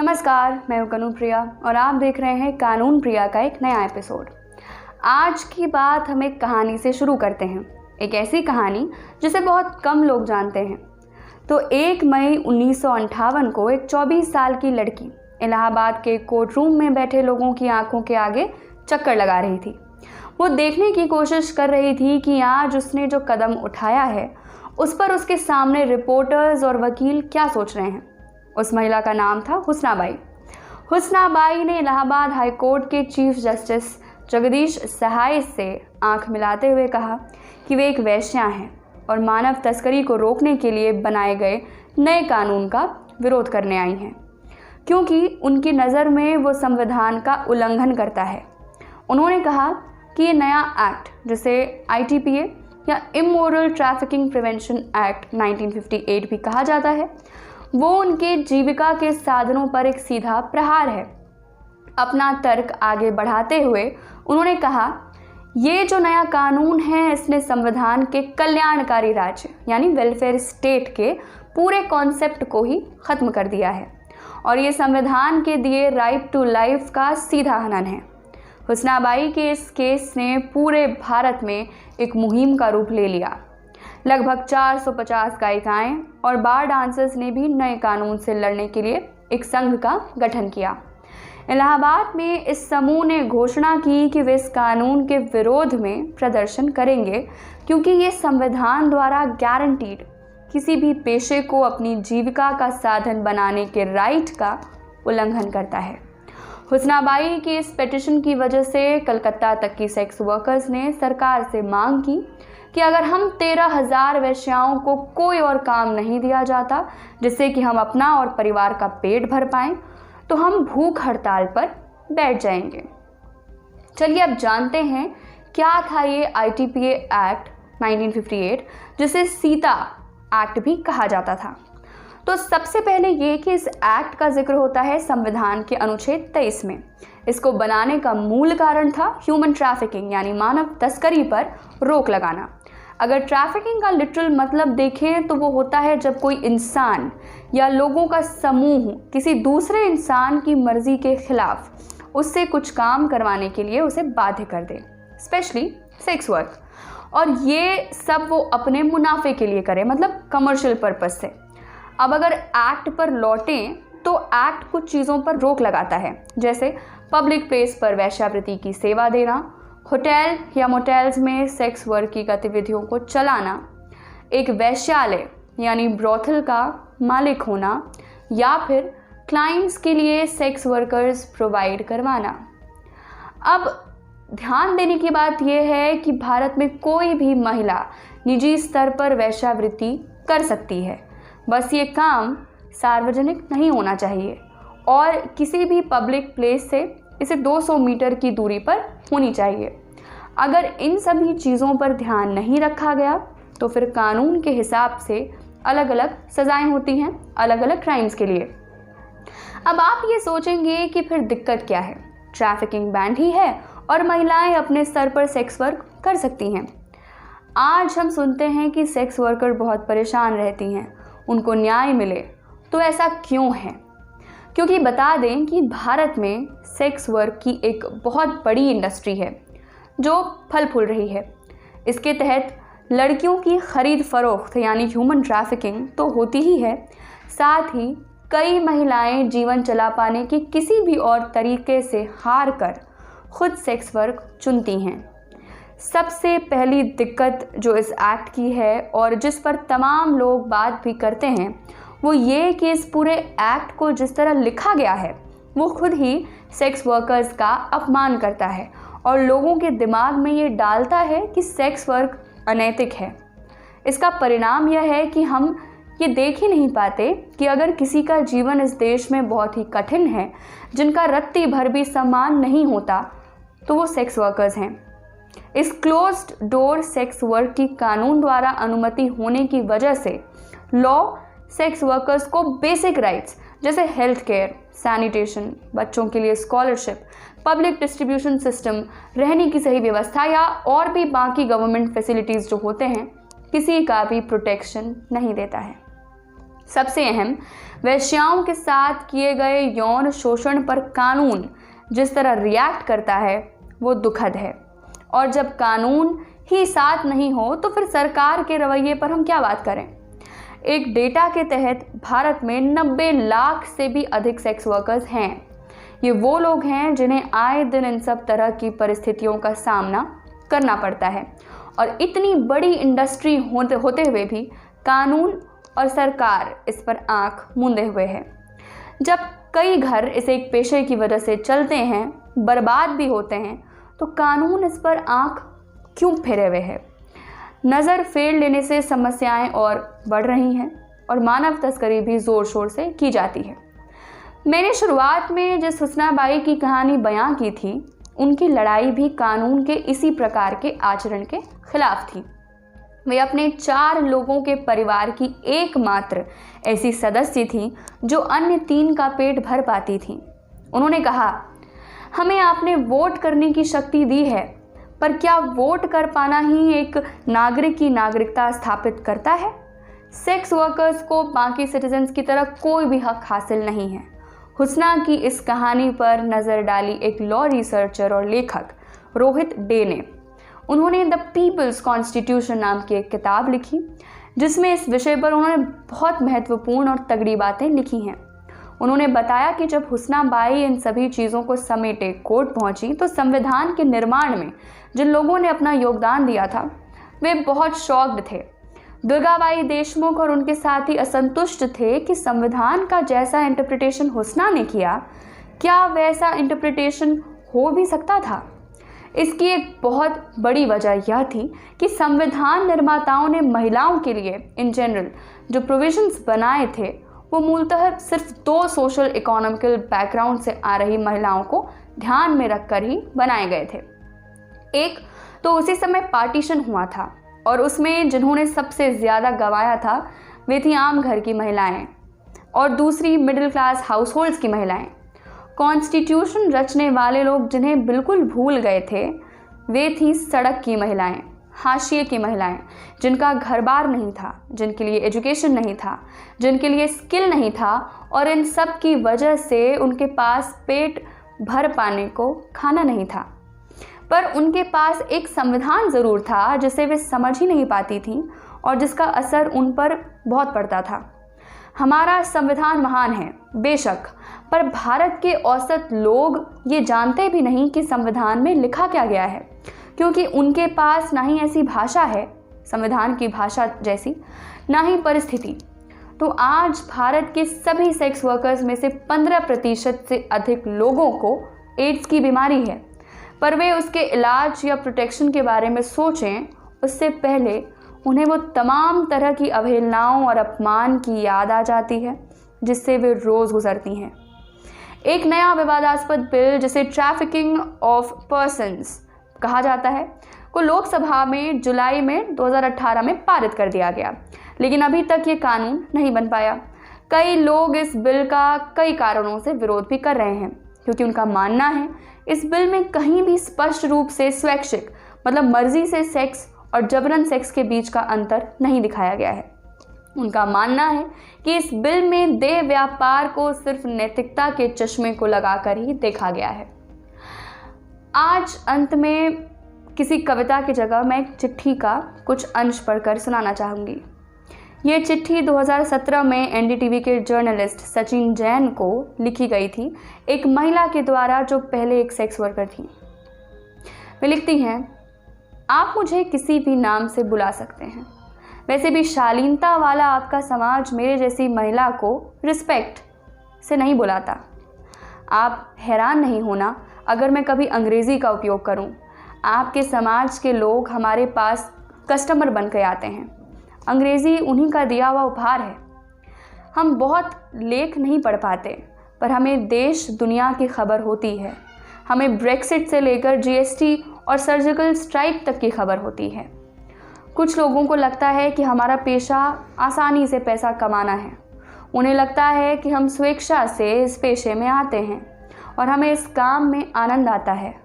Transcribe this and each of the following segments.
नमस्कार, मैं हूं कानून प्रिया और आप देख रहे हैं कानून प्रिया का एक नया एपिसोड। आज की बात हम एक कहानी से शुरू करते हैं, एक ऐसी कहानी जिसे बहुत कम लोग जानते हैं। तो 1 मई 1958 को एक 24 साल की लड़की इलाहाबाद के कोर्ट रूम में बैठे लोगों की आंखों के आगे चक्कर लगा रही थी। वो देखने की कोशिश कर रही थी कि आज उसने जो कदम उठाया है उस पर उसके सामने रिपोर्टर्स और वकील क्या सोच रहे हैं। उस महिला का नाम था हुस्ना बाई। हुस्ना बाई ने इलाहाबाद हाई कोर्ट के चीफ जस्टिस जगदीश सहाय से आंख मिलाते हुए कहा कि वे एक वेश्या हैं और मानव तस्करी को रोकने के लिए बनाए गए नए कानून का विरोध करने आई हैं, क्योंकि उनकी नज़र में वो संविधान का उल्लंघन करता है। उन्होंने कहा कि ये नया एक्ट, जिसे ITPA या इमोरल ट्रैफिकिंग प्रिवेंशन एक्ट 1958 भी कहा जाता है, वो उनके जीविका के साधनों पर एक सीधा प्रहार है। अपना तर्क आगे बढ़ाते हुए उन्होंने कहा, ये जो नया कानून है इसने संविधान के कल्याणकारी राज्य यानी वेलफेयर स्टेट के पूरे कॉन्सेप्ट को ही खत्म कर दिया है और ये संविधान के दिए राइट टू लाइफ का सीधा हनन है। हुस्ना बाई के इस केस ने पूरे भारत में एक मुहिम का रूप ले लिया। लगभग 450 गायिकाएं और बार डांसर्स ने भी नए कानून से लड़ने के लिए एक संघ का गठन किया। इलाहाबाद में इस समूह ने घोषणा की कि वे इस कानून के विरोध में प्रदर्शन करेंगे, क्योंकि ये संविधान द्वारा गारंटीड किसी भी पेशे को अपनी जीविका का साधन बनाने के राइट का उल्लंघन करता है। हुस्ना बाई की इस पिटीशन की वजह से कलकत्ता तक की सेक्स वर्कर्स ने सरकार से मांग की कि अगर हम 13,000 वेश्याओं को कोई और काम नहीं दिया जाता जिससे कि हम अपना और परिवार का पेट भर पाएं, तो हम भूख हड़ताल पर बैठ जाएंगे। चलिए अब जानते हैं क्या था ये ITPA एक्ट 1958, जिसे सीता एक्ट भी कहा जाता था। तो सबसे पहले ये कि इस एक्ट का जिक्र होता है संविधान के अनुच्छेद 23 में। इसको बनाने का मूल कारण था ह्यूमन ट्रैफिकिंग यानी मानव तस्करी पर रोक लगाना। अगर ट्रैफिकिंग का लिटरल मतलब देखें तो वो होता है जब कोई इंसान या लोगों का समूह किसी दूसरे इंसान की मर्जी के खिलाफ उससे कुछ काम करवाने के लिए उसे बाध्य कर दे, स्पेशली सेक्स वर्क, और ये सब वो अपने मुनाफे के लिए करे, मतलब कमर्शियल पर्पस से। अब अगर एक्ट पर लौटें तो एक्ट कुछ चीज़ों पर रोक लगाता है, जैसे पब्लिक प्लेस पर वेश्यावृत्ति की सेवा देना, होटल या मोटेल्स में सेक्स वर्क की गतिविधियों को चलाना, एक वेश्यालय यानी ब्रोथल का मालिक होना, या फिर क्लाइंट्स के लिए सेक्स वर्कर्स प्रोवाइड करवाना। अब ध्यान देने की बात यह है कि भारत में कोई भी महिला निजी स्तर पर वेश्यावृत्ति कर सकती है, बस ये काम सार्वजनिक नहीं होना चाहिए और किसी भी पब्लिक प्लेस से इसे 200 मीटर की दूरी पर होनी चाहिए। अगर इन सभी चीज़ों पर ध्यान नहीं रखा गया तो फिर कानून के हिसाब से अलग अलग सज़ाएं होती हैं अलग अलग क्राइम्स के लिए। अब आप ये सोचेंगे कि फिर दिक्कत क्या है, ट्रैफिकिंग बैंड ही है और महिलाएं अपने स्तर पर सेक्स वर्क कर सकती हैं। आज हम सुनते हैं कि सेक्स वर्कर बहुत परेशान रहती हैं, उनको न्याय मिले, तो ऐसा क्यों है? क्योंकि बता दें कि भारत में सेक्स वर्क की एक बहुत बड़ी इंडस्ट्री है जो फल फूल रही है। इसके तहत लड़कियों की खरीद फरोख्त यानी ह्यूमन ट्रैफिकिंग तो होती ही है, साथ ही कई महिलाएं जीवन चला पाने के किसी भी और तरीके से हार कर खुद सेक्स वर्क चुनती हैं। सबसे पहली दिक्कत जो इस एक्ट की है और जिस पर तमाम लोग बात भी करते हैं वो ये कि इस पूरे एक्ट को जिस तरह लिखा गया है वो खुद ही सेक्स वर्कर्स का अपमान करता है और लोगों के दिमाग में ये डालता है कि सेक्स वर्क अनैतिक है। इसका परिणाम यह है कि हम ये देख ही नहीं पाते कि अगर किसी का जीवन इस देश में बहुत ही कठिन है, जिनका रत्ती भर भी सम्मान नहीं होता, तो वो सेक्स वर्कर्स हैं। इस क्लोज्ड डोर सेक्स वर्क की कानून द्वारा अनुमति होने की वजह से लॉ सेक्स वर्कर्स को बेसिक राइट्स जैसे हेल्थ केयर, सैनिटेशन, बच्चों के लिए स्कॉलरशिप, पब्लिक डिस्ट्रीब्यूशन सिस्टम, रहने की सही व्यवस्था या और भी बाकी गवर्नमेंट फैसिलिटीज़ जो होते हैं, किसी का भी प्रोटेक्शन नहीं देता है। सबसे अहम, वेश्याओं के साथ किए गए यौन शोषण पर कानून जिस तरह रिएक्ट करता है वो दुखद है। और जब कानून ही साथ नहीं हो तो फिर सरकार के रवैये पर हम क्या बात करें। एक डेटा के तहत भारत में 90 लाख से भी अधिक सेक्स वर्कर्स हैं। ये वो लोग हैं जिन्हें आए दिन इन सब तरह की परिस्थितियों का सामना करना पड़ता है, और इतनी बड़ी इंडस्ट्री होते हुए भी कानून और सरकार इस पर आंख मूंदे हुए है। जब कई घर इस एक पेशे की वजह से चलते हैं, बर्बाद भी होते हैं, तो कानून इस पर आंख क्यों फेरे हुए है। नज़र फेर लेने से समस्याएं और बढ़ रही हैं और मानव तस्करी भी ज़ोर शोर से की जाती है। मैंने शुरुआत में जिस हुस्ना बाई की कहानी बयां की थी, उनकी लड़ाई भी कानून के इसी प्रकार के आचरण के खिलाफ थी। वे अपने 4 लोगों के परिवार की एकमात्र ऐसी सदस्य थी जो अन्य 3 का पेट भर पाती थी। उन्होंने कहा, हमें आपने वोट करने की शक्ति दी है, पर क्या वोट कर पाना ही एक नागरिक की नागरिकता स्थापित करता है? सेक्स वर्कर्स को बाकी सिटीजन्स की तरह कोई भी हक हासिल नहीं है। हुस्ना की इस कहानी पर नज़र डाली एक लॉ रिसर्चर और लेखक रोहित डे ने। उन्होंने द पीपल्स कॉन्स्टिट्यूशन नाम की एक किताब लिखी, जिसमें इस विषय पर उन्होंने बहुत महत्वपूर्ण और तगड़ी बातें लिखी हैं। उन्होंने बताया कि जब हुस्ना बाई इन सभी चीज़ों को समेटे कोर्ट पहुंची, तो संविधान के निर्माण में जिन लोगों ने अपना योगदान दिया था वे बहुत शॉक्ड थे। दुर्गाबाई देशमुख और उनके साथी असंतुष्ट थे कि संविधान का जैसा इंटरप्रिटेशन हुस्ना ने किया, क्या वैसा इंटरप्रिटेशन हो भी सकता था। इसकी एक बहुत बड़ी वजह यह थी कि संविधान निर्माताओं ने महिलाओं के लिए इन जनरल जो प्रोविजंस बनाए थे वो मूलतः सिर्फ 2 सोशल इकोनॉमिकल बैकग्राउंड से आ रही महिलाओं को ध्यान में रखकर ही बनाए गए थे। एक तो उसी समय पार्टीशन हुआ था और उसमें जिन्होंने सबसे ज़्यादा गंवाया था वे थी आम घर की महिलाएं, और दूसरी मिडिल क्लास हाउस होल्ड्स की महिलाएं। कॉन्स्टिट्यूशन रचने वाले लोग जिन्हें बिल्कुल भूल गए थे वे थी सड़क की महिलाएं, हाशिए की महिलाएं, जिनका घर बार नहीं था, जिनके लिए एजुकेशन नहीं था, जिनके लिए स्किल नहीं था, और इन सब की वजह से उनके पास पेट भर पाने को खाना नहीं था। पर उनके पास एक संविधान ज़रूर था जिसे वे समझ ही नहीं पाती थीं और जिसका असर उन पर बहुत पड़ता था। हमारा संविधान महान है बेशक, पर भारत के औसत लोग ये जानते भी नहीं कि संविधान में लिखा क्या गया है, क्योंकि उनके पास ना ही ऐसी भाषा है संविधान की भाषा जैसी, ना ही परिस्थिति। तो आज भारत के सभी सेक्स वर्कर्स में से 15% से अधिक लोगों को एड्स की बीमारी है, पर वे उसके इलाज या प्रोटेक्शन के बारे में सोचें उससे पहले उन्हें वो तमाम तरह की अवहेलनाओं और अपमान की याद आ जाती है जिससे वे रोज़ गुजरती हैं। एक नया विवादास्पद बिल जिसे ट्रैफिकिंग ऑफ पर्सन्स कहा जाता है को लोकसभा में जुलाई में 2018 में पारित कर दिया गया, लेकिन अभी तक ये कानून नहीं बन पाया। कई लोग इस बिल का कई कारणों से विरोध भी कर रहे हैं, क्योंकि उनका मानना है इस बिल में कहीं भी स्पष्ट रूप से स्वैच्छिक मतलब मर्जी से सेक्स और जबरन सेक्स के बीच का अंतर नहीं दिखाया गया है। उनका मानना है कि इस बिल में देह व्यापार को सिर्फ नैतिकता के चश्मे को लगाकर ही देखा गया है। आज अंत में किसी कविता की जगह मैं एक चिट्ठी का कुछ अंश पढ़कर सुनाना चाहूँगी। ये चिट्ठी 2017 में एनडीटीवी के जर्नलिस्ट सचिन जैन को लिखी गई थी, एक महिला के द्वारा जो पहले एक सेक्स वर्कर थी। वे लिखती हैं, आप मुझे किसी भी नाम से बुला सकते हैं, वैसे भी शालीनता वाला आपका समाज मेरे जैसी महिला को रिस्पेक्ट से नहीं बुलाता। आप हैरान नहीं होना अगर मैं कभी अंग्रेज़ी का उपयोग करूं। आपके समाज के लोग हमारे पास कस्टमर बन के आते हैं। अंग्रेज़ी उन्हीं का दिया हुआ उपहार है। हम बहुत लेख नहीं पढ़ पाते, पर हमें देश दुनिया की खबर होती है। हमें ब्रेक्सिट से लेकर जीएसटी और सर्जिकल स्ट्राइक तक की खबर होती है। कुछ लोगों को लगता है कि हमारा पेशा आसानी से पैसा कमाना है। उन्हें लगता है कि हम स्वेच्छा से इस पेशे में आते हैं और हमें इस काम में आनंद आता है।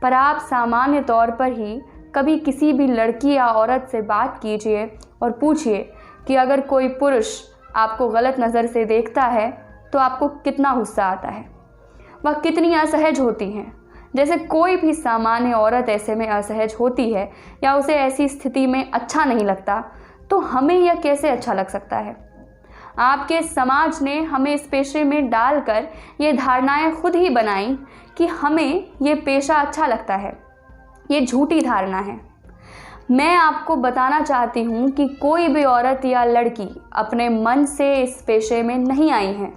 पर आप सामान्य तौर पर ही कभी किसी भी लड़की या औरत से बात कीजिए और पूछिए कि अगर कोई पुरुष आपको गलत नज़र से देखता है तो आपको कितना गुस्सा आता है, वह कितनी असहज होती हैं। जैसे कोई भी सामान्य औरत ऐसे में असहज होती है या उसे ऐसी स्थिति में अच्छा नहीं लगता, तो हमें यह कैसे अच्छा लग सकता है। आपके समाज ने हमें इस पेशे में डालकर ये धारणाएं खुद ही बनाई कि हमें ये पेशा अच्छा लगता है। ये झूठी धारणा है। मैं आपको बताना चाहती हूँ कि कोई भी औरत या लड़की अपने मन से इस पेशे में नहीं आई है।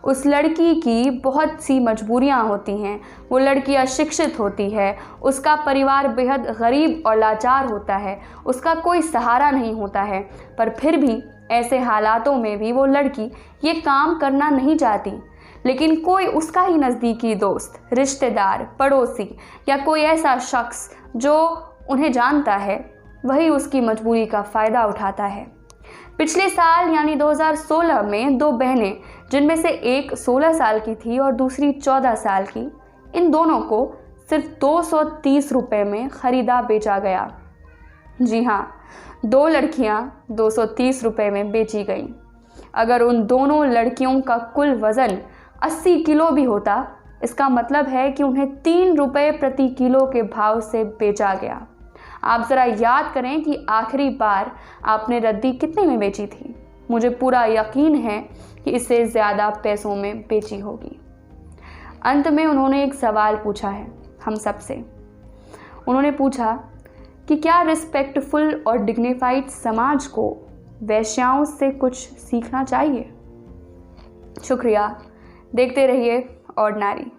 उस लड़की की बहुत सी मजबूरियाँ होती हैं। वो लड़की अशिक्षित होती है, उसका परिवार बेहद गरीब और लाचार होता है, उसका कोई सहारा नहीं होता है, पर फिर भी ऐसे हालातों में भी वो लड़की ये काम करना नहीं चाहती। लेकिन कोई उसका ही नज़दीकी दोस्त, रिश्तेदार, पड़ोसी या कोई ऐसा शख्स जो उन्हें जानता है, वही उसकी मजबूरी का फ़ायदा उठाता है। पिछले साल यानी 2016 में 2 बहनें, जिनमें से एक 16 साल की थी और दूसरी 14 साल की, इन दोनों को सिर्फ 230 रुपये में ख़रीदा बेचा गया। जी हाँ, 2 लड़कियां 230 रुपये में बेची गईं। अगर उन दोनों लड़कियों का कुल वज़न 80 किलो भी होता, इसका मतलब है कि उन्हें 3 रुपये प्रति किलो के भाव से बेचा गया। आप ज़रा याद करें कि आखिरी बार आपने रद्दी कितने में बेची थी। मुझे पूरा यकीन है कि इससे ज़्यादा पैसों में बेची होगी। अंत में उन्होंने एक सवाल पूछा है हम सबसे। उन्होंने पूछा कि क्या रिस्पेक्टफुल और डिग्निफाइड समाज को वेश्याओं से कुछ सीखना चाहिए। शुक्रिया। देखते रहिए ऑर्डिनरी।